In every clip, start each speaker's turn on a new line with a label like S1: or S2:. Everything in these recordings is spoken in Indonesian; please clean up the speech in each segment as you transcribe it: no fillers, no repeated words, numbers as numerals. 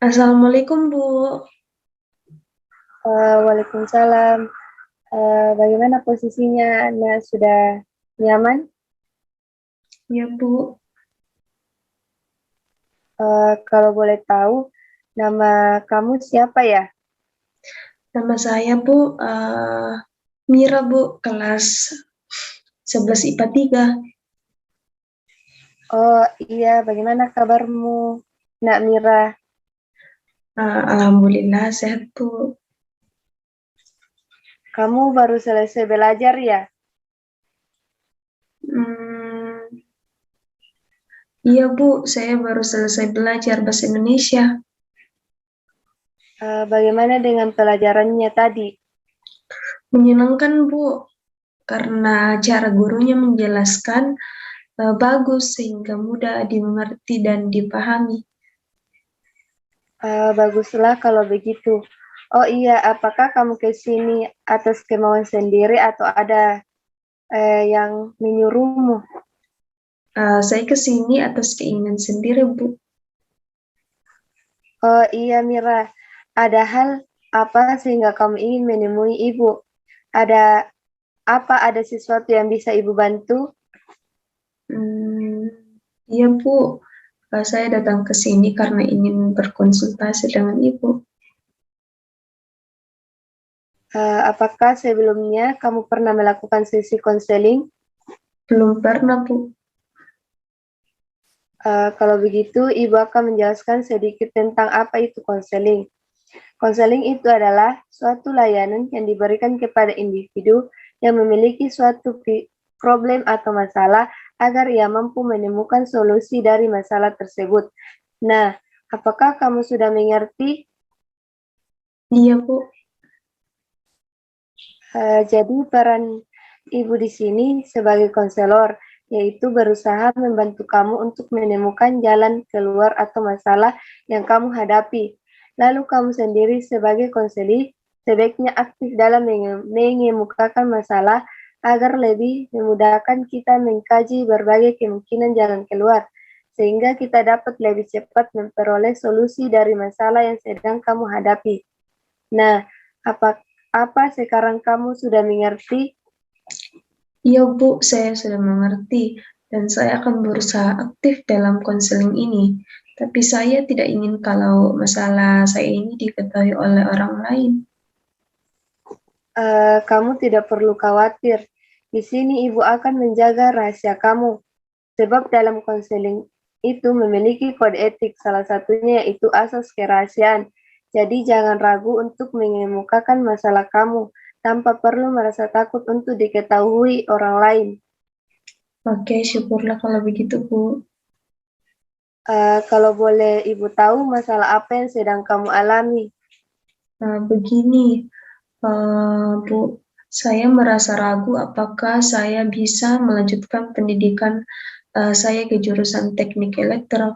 S1: Assalamualaikum, Bu.
S2: Waalaikumsalam. Bagaimana posisinya? Nah, sudah nyaman?
S1: Ya, Bu.
S2: Kalau boleh tahu, nama kamu siapa ya?
S1: Nama saya, Bu, Mira, Bu, kelas 11 IPA 3.
S2: Oh iya, bagaimana kabarmu, Nak Mira?
S1: Alhamdulillah sehat, Bu.
S2: Kamu baru selesai belajar ya?
S1: Hmm, iya, Bu, saya baru selesai belajar bahasa Indonesia.
S2: Bagaimana dengan pelajarannya tadi?
S1: Menyenangkan, Bu, karena cara gurunya menjelaskan bagus sehingga mudah dimengerti dan dipahami.
S2: Baguslah kalau begitu. Oh iya, apakah kamu ke sini atas kemauan sendiri atau ada yang menyuruhmu?
S1: Saya ke sini atas keinginan sendiri, Bu.
S2: Oh iya Mira, ada hal apa sehingga kamu ingin menemui ibu? Ada apa? Ada sesuatu yang bisa ibu bantu?
S1: Hmm, iya, Bu. Saya datang ke sini karena ingin berkonsultasi dengan Ibu.
S2: Apakah sebelumnya kamu pernah melakukan sesi konseling?
S1: Belum pernah, Bu.
S2: Kalau begitu, ibu akan menjelaskan sedikit tentang apa itu konseling. Konseling itu adalah suatu layanan yang diberikan kepada individu yang memiliki suatu problem atau masalah agar ia mampu menemukan solusi dari masalah tersebut. Nah, apakah kamu sudah mengerti?
S1: Iya, Bu.
S2: Jadi peran ibu di sini sebagai konselor, yaitu berusaha membantu kamu untuk menemukan jalan keluar atau masalah yang kamu hadapi. Lalu kamu sendiri sebagai konseli sebaiknya aktif dalam mengemukakan masalah agar lebih memudahkan kita mengkaji berbagai kemungkinan jalan keluar, sehingga kita dapat lebih cepat memperoleh solusi dari masalah yang sedang kamu hadapi. Nah, apa sekarang kamu sudah mengerti?
S1: Iya, Bu. Saya sudah mengerti dan saya akan berusaha aktif dalam konseling ini. Tapi saya tidak ingin kalau masalah saya ini diketahui oleh orang lain.
S2: Kamu tidak perlu khawatir. Di sini ibu akan menjaga rahasia kamu. Sebab dalam konseling itu memiliki kode etik, salah satunya yaitu asas kerahasiaan. Jadi jangan ragu untuk mengemukakan masalah kamu tanpa perlu merasa takut untuk diketahui orang lain.
S1: Oke, syukurlah kalau begitu, Bu.
S2: Kalau boleh ibu tahu masalah apa yang sedang kamu alami?
S1: Begini, Bu, saya merasa ragu apakah saya bisa melanjutkan pendidikan saya ke jurusan teknik elektro.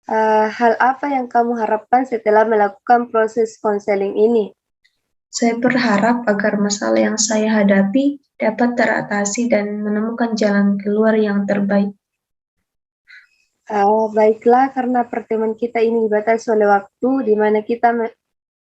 S2: Hal apa yang kamu harapkan setelah melakukan proses konseling ini?
S1: Saya berharap agar masalah yang saya hadapi dapat teratasi dan menemukan jalan keluar yang terbaik.
S2: Baiklah, karena pertemuan kita ini dibatasi oleh waktu, di mana kita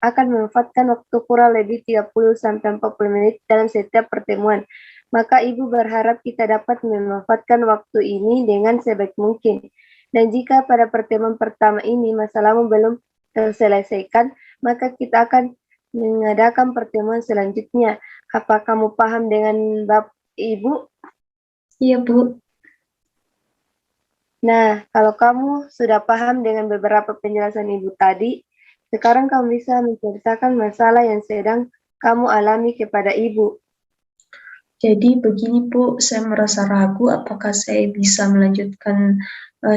S2: akan memanfaatkan waktu kurang lebih 30-40 menit dalam setiap pertemuan. Maka Ibu berharap kita dapat memanfaatkan waktu ini dengan sebaik mungkin. Dan jika pada pertemuan pertama ini masalahmu belum terselesaikan, maka kita akan mengadakan pertemuan selanjutnya. Apa kamu paham dengan Ibu?
S1: Iya, Bu.
S2: Nah, kalau kamu sudah paham dengan beberapa penjelasan Ibu tadi, sekarang kamu bisa menceritakan masalah yang sedang kamu alami kepada Ibu.
S1: Jadi begini, Bu, saya merasa ragu apakah saya bisa melanjutkan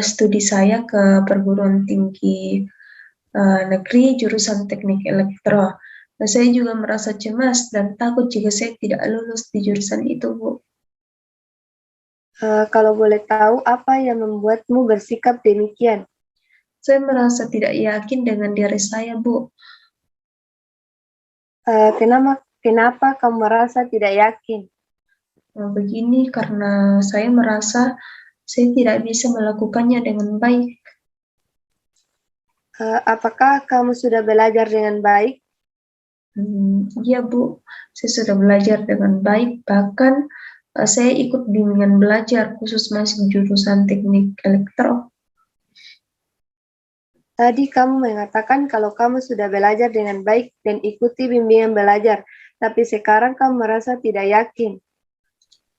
S1: studi saya ke perguruan tinggi negeri jurusan teknik elektro. Nah, saya juga merasa cemas dan takut jika saya tidak lulus di jurusan itu, Bu.
S2: Kalau boleh tahu, apa yang membuatmu bersikap demikian?
S1: Saya merasa tidak yakin dengan diri saya, Bu.
S2: Kenapa kamu merasa tidak yakin?
S1: Begini, karena saya merasa Saya tidak bisa melakukannya dengan baik.
S2: Apakah kamu sudah belajar dengan baik?
S1: Iya Bu, saya sudah belajar dengan baik. Bahkan saya ikut bimbingan belajar khusus masuk jurusan teknik elektro.
S2: Tadi kamu mengatakan kalau kamu sudah belajar dengan baik dan ikuti bimbingan belajar, tapi sekarang kamu merasa tidak yakin.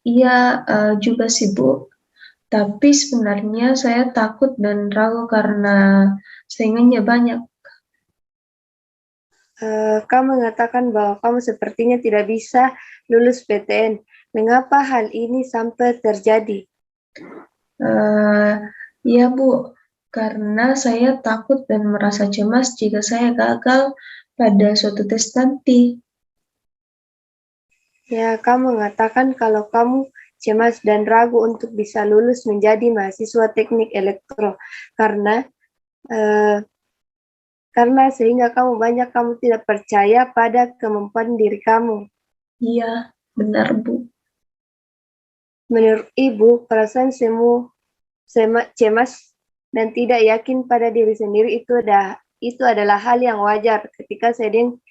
S1: Iya juga sih Bu, tapi sebenarnya saya takut dan ragu karena saingannya banyak.
S2: Kamu mengatakan bahwa kamu sepertinya tidak bisa lulus PTN. Mengapa hal ini sampai terjadi?
S1: Iya Bu, karena saya takut dan merasa cemas jika saya gagal pada suatu tes nanti.
S2: Ya, kamu mengatakan kalau kamu cemas dan ragu untuk bisa lulus menjadi mahasiswa teknik elektro karena eh, sehingga kamu tidak percaya pada kemampuan diri kamu.
S1: Iya, benar Bu.
S2: Menurut Ibu, perasaan cemas dan tidak yakin pada diri sendiri itu adalah hal yang wajar ketika sedang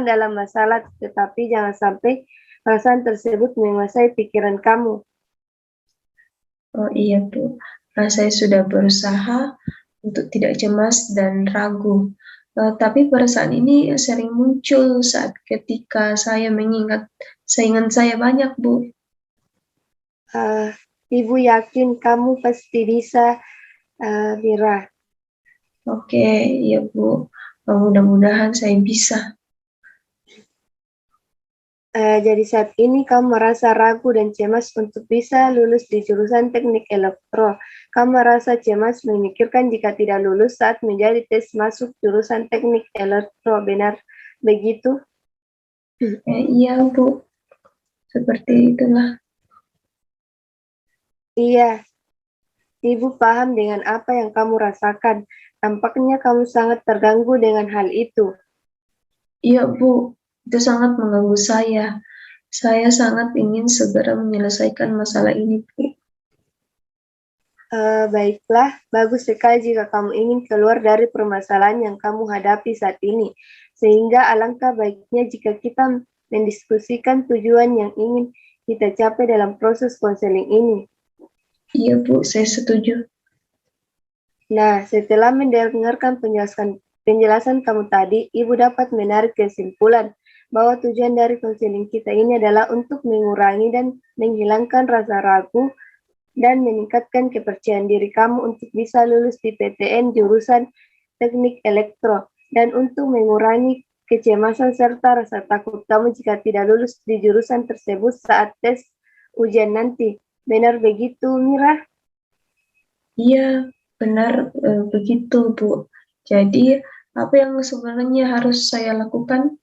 S2: dalam masalah, tetapi jangan sampai perasaan tersebut menguasai pikiran kamu.
S1: Oh iya Bu, saya sudah berusaha untuk tidak cemas dan ragu. Tapi perasaan ini sering muncul saat ketika saya mengingat saingan saya banyak Bu.
S2: Ibu yakin kamu pasti bisa, Mira.
S1: Oke, iya Bu. Mudah-mudahan saya bisa.
S2: Jadi saat ini kamu merasa ragu dan cemas untuk bisa lulus di jurusan teknik elektro. Kamu merasa cemas memikirkan jika tidak lulus saat menjadi tes masuk jurusan teknik elektro. Benar begitu?
S1: Iya Bu, seperti itulah.
S2: Iya, Ibu paham dengan apa yang kamu rasakan. Tampaknya kamu sangat terganggu dengan hal itu.
S1: Iya Bu, itu sangat mengganggu saya. Saya sangat ingin segera menyelesaikan masalah ini Bu.
S2: Baiklah, bagus sekali jika kamu ingin keluar dari permasalahan yang kamu hadapi saat ini. Sehingga alangkah baiknya jika kita mendiskusikan tujuan yang ingin kita capai dalam proses konseling ini.
S1: Iya Bu, saya setuju.
S2: Nah, setelah mendengarkan penjelasan kamu tadi, Ibu dapat menarik kesimpulan bahwa tujuan dari konseling kita ini adalah untuk mengurangi dan menghilangkan rasa ragu dan meningkatkan kepercayaan diri kamu untuk bisa lulus di PTN jurusan teknik elektro dan untuk mengurangi kecemasan serta rasa takut kamu jika tidak lulus di jurusan tersebut saat tes ujian nanti. Benar begitu, Mira?
S1: Iya, benar begitu, Bu. Jadi, apa yang sebenarnya harus saya lakukan?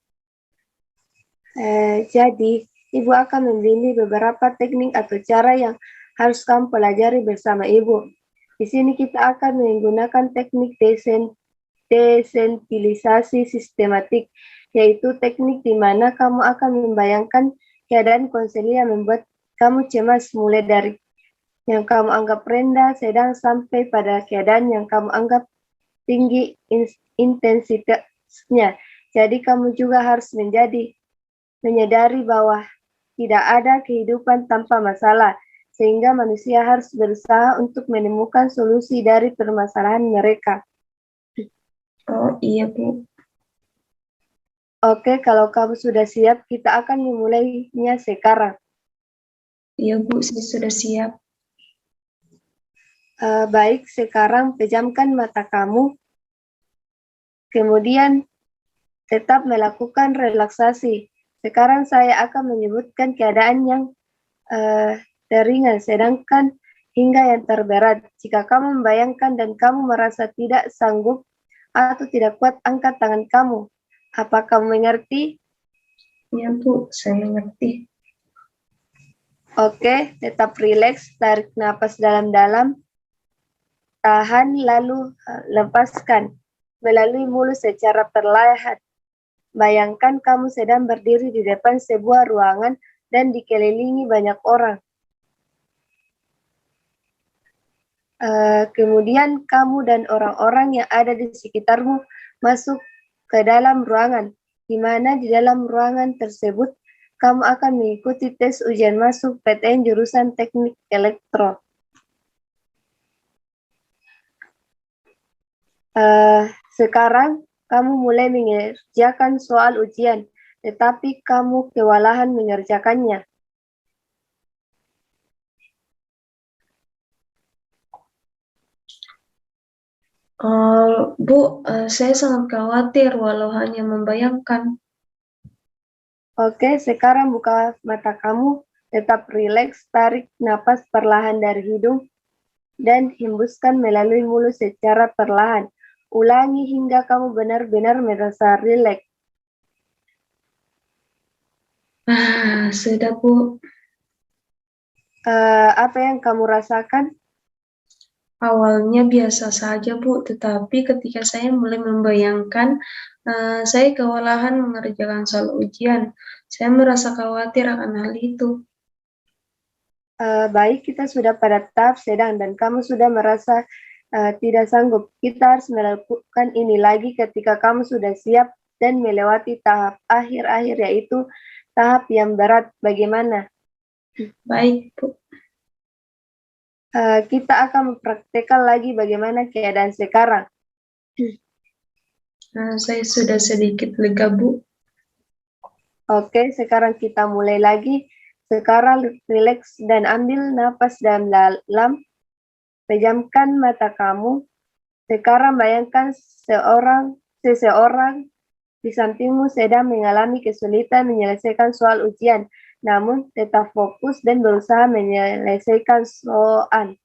S2: Jadi, Ibu akan memilih beberapa teknik atau cara yang harus kamu pelajari bersama Ibu. Di sini kita akan menggunakan teknik desentilisasi sistematik, yaitu teknik di mana kamu akan membayangkan keadaan konseling yang membuat kamu cemas mulai dari yang kamu anggap rendah, sedang, sampai pada keadaan yang kamu anggap tinggi intensitasnya. Jadi kamu juga harus menyadari bahwa tidak ada kehidupan tanpa masalah, sehingga manusia harus berusaha untuk menemukan solusi dari permasalahan mereka.
S1: Oh iya, Bu.
S2: Oke, kalau kamu sudah siap, kita akan memulainya sekarang.
S1: Iya, Bu, saya sudah siap.
S2: Baik, sekarang pejamkan mata kamu, kemudian tetap melakukan relaksasi. Sekarang saya akan menyebutkan keadaan yang teringan, sedangkan hingga yang terberat. Jika kamu membayangkan dan kamu merasa tidak sanggup atau tidak kuat, angkat tangan kamu. Apa kamu mengerti?
S1: Iya, Bu, saya mengerti.
S2: Oke, tetap rileks, tarik napas dalam-dalam, tahan, lalu lepaskan melalui mulut secara perlahan. Bayangkan kamu sedang berdiri di depan sebuah ruangan dan dikelilingi banyak orang. Kemudian kamu dan orang-orang yang ada di sekitarmu masuk ke dalam ruangan, di mana di dalam ruangan tersebut kamu akan mengikuti tes ujian masuk PTN jurusan Teknik Elektro. Sekarang kamu mulai mengerjakan soal ujian, tetapi kamu kewalahan mengerjakannya.
S1: Bu, saya sangat khawatir walau hanya membayangkan.
S2: Oke, sekarang buka mata kamu, tetap rileks, tarik napas perlahan dari hidung, dan hembuskan melalui mulut secara perlahan. Ulangi hingga kamu benar-benar merasa rileks.
S1: Sudah Bu.
S2: Apa yang kamu rasakan?
S1: Awalnya biasa saja Bu, tetapi ketika saya mulai membayangkan, saya kewalahan mengerjakan soal ujian. Saya merasa khawatir akan hal itu.
S2: Baik, kita sudah pada tahap sedang dan kamu sudah merasa tidak sanggup. Kita harus melakukan ini lagi ketika kamu sudah siap dan melewati tahap akhir-akhir, yaitu tahap yang berat. Bagaimana?
S1: Baik Bu.
S2: Kita akan mempraktekkan lagi bagaimana keadaan sekarang.
S1: Saya sudah sedikit lega Bu.
S2: Oke, sekarang kita mulai lagi. Sekarang rileks dan ambil napas dalam. Pejamkan mata kamu. Sekarang bayangkan seseorang di sampingmu sedang mengalami kesulitan menyelesaikan soal ujian, namun tetap fokus dan berusaha menyelesaikan soal.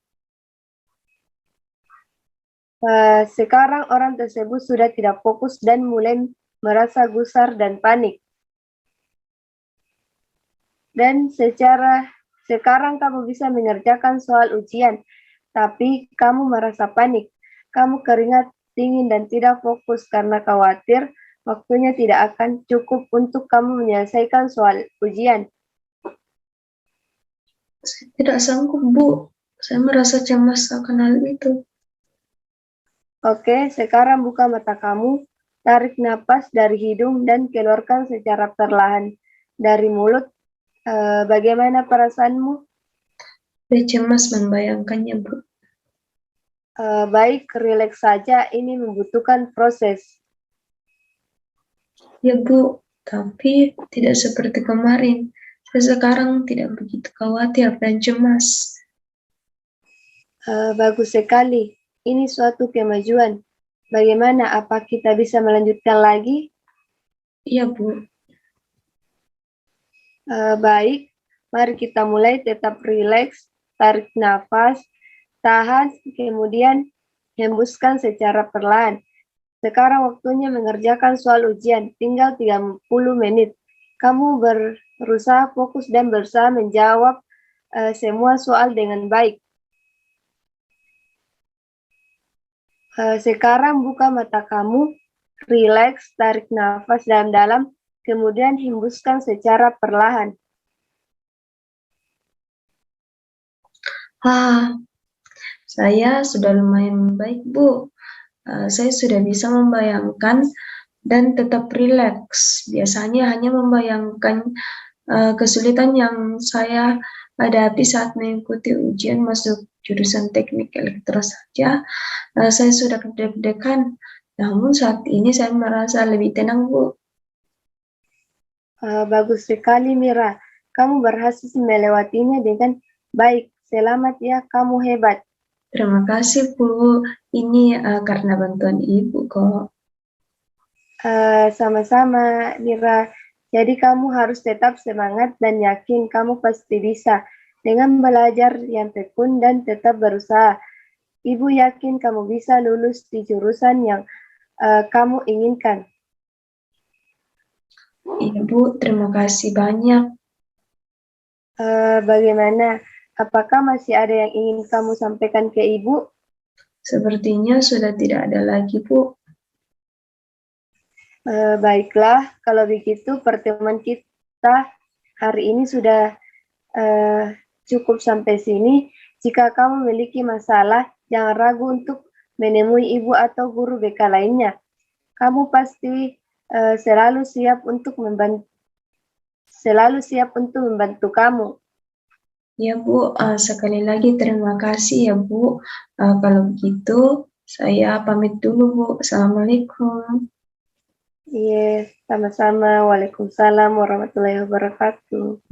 S2: Sekarang orang tersebut sudah tidak fokus dan mulai merasa gusar dan panik. Dan sekarang kamu bisa mengerjakan soal ujian, tapi kamu merasa panik. Kamu keringat dingin dan tidak fokus karena khawatir waktunya tidak akan cukup untuk kamu menyelesaikan soal ujian.
S1: Saya tidak sanggup Bu. Saya merasa cemas akan hal itu.
S2: Oke, sekarang buka mata kamu, tarik napas dari hidung dan keluarkan secara perlahan dari mulut. Bagaimana perasaanmu?
S1: Saya cemas membayangkannya Bu.
S2: Baik, rileks saja, ini membutuhkan proses.
S1: Ya Bu, tapi tidak seperti kemarin. Saya sekarang tidak begitu khawatir dan cemas.
S2: Bagus sekali, ini suatu kemajuan. Bagaimana, apa kita bisa melanjutkan lagi?
S1: Iya Bu.
S2: Baik, mari kita mulai, tetap rileks, tarik nafas, tahan, kemudian hembuskan secara perlahan. Sekarang waktunya mengerjakan soal ujian, tinggal 30 menit. Kamu berusaha fokus dan berusaha menjawab semua soal dengan baik. Sekarang buka mata kamu, rileks, tarik nafas dalam-dalam, kemudian hembuskan secara perlahan.
S1: Saya sudah lumayan baik Bu. Saya sudah bisa membayangkan dan tetap rileks. Biasanya hanya membayangkan kesulitan yang saya hadapi saat mengikuti ujian masuk jurusan teknik elektro saja. Saya sudah deg-degan. Namun saat ini saya merasa lebih tenang Bu.
S2: Bagus sekali Mira, kamu berhasil melewatinya dengan baik. Selamat ya, kamu hebat.
S1: Terima kasih Bu, ini karena bantuan Ibu kok.
S2: Sama-sama Mira, jadi kamu harus tetap semangat dan yakin kamu pasti bisa. Dengan belajar yang tekun dan tetap berusaha, Ibu yakin kamu bisa lulus di jurusan yang kamu inginkan.
S1: Iya Bu, terima kasih banyak.
S2: Bagaimana? Apakah masih ada yang ingin kamu sampaikan ke Ibu?
S1: Sepertinya sudah tidak ada lagi Bu.
S2: Baiklah, kalau begitu pertemuan kita hari ini sudah cukup sampai sini. Jika kamu memiliki masalah, Jangan ragu untuk menemui ibu atau guru BK lainnya. Kamu pasti selalu siap untuk membantu kamu.
S1: Ya Bu, sekali lagi terima kasih ya Bu. Kalau begitu, saya pamit dulu Bu. Assalamualaikum.
S2: Iya, sama-sama. Waalaikumsalam warahmatullahi wabarakatuh.